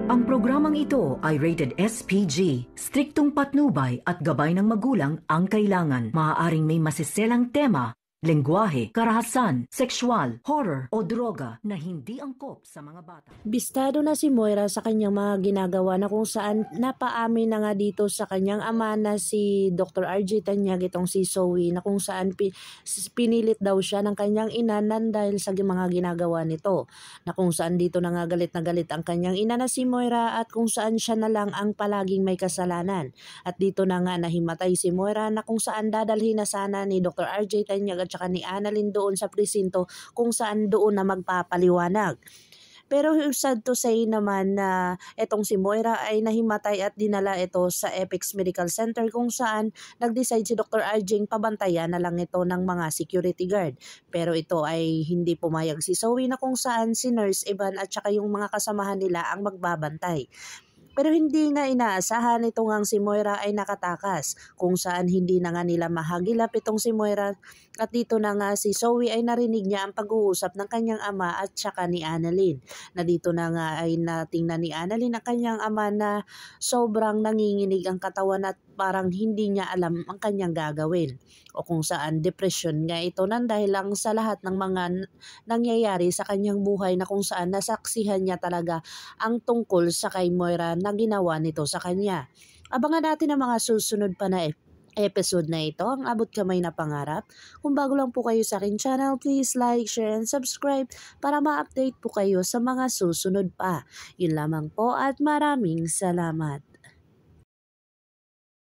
Ang programang ito ay rated SPG. Striktong patnubay at gabay ng magulang ang kailangan. Maaaring may masiselang tema, lengguwahe, karahasan, sexual, horror o droga na hindi angkop sa mga bata. Bistado na si Moira sa kanyang mga ginagawa na kung saan napaamin na nga dito sa kanyang ama na si Dr. RJ Tanyag itong si Zoe na kung saan pinilit daw siya ng kanyang ina dahil sa mga ginagawa nito. Na kung saan dito na nga galit na galit ang kanyang ina na si Moira at kung saan siya na lang ang palaging may kasalanan. At dito na nga nahimatay si Moira na kung saan dadalhin na sana ni Dr. RJ Tanyag at saka ni Annalyn doon sa presinto kung saan doon na magpapaliwanag. Pero sad to say naman na etong si Moira ay nahimatay at dinala ito sa Apex Medical Center kung saan nag-decide si Dr. Arjing pabantayan na lang ito ng mga security guard. Pero ito ay hindi pumayag si Zoe na kung saan si Nurse Evan at saka yung mga kasamahan nila ang magbabantay. Pero hindi nga inaasahan itong ang si Moira ay nakatakas kung saan hindi na nga nila mahagilap itong si Moira at dito na nga si Zoe ay narinig niya ang pag-uusap ng kanyang ama at saka ni Annalyn. Na dito na nga ay natingnan ni Annalyn ang kanyang ama na sobrang nanginginig ang katawan at parang hindi niya alam ang kanyang gagawin o kung saan depression nga ito nang dahil lang sa lahat ng mga nangyayari sa kanyang buhay na kung saan nasaksihan niya talaga ang tungkol sa kay Moira na ginawa nito sa kanya. Abangan natin ang mga susunod pa na episode na ito, ang Abot Kamay na Pangarap. Kung bago lang po kayo sa akin channel, please like, share, and subscribe para ma-update po kayo sa mga susunod pa. Yun lamang po at maraming salamat.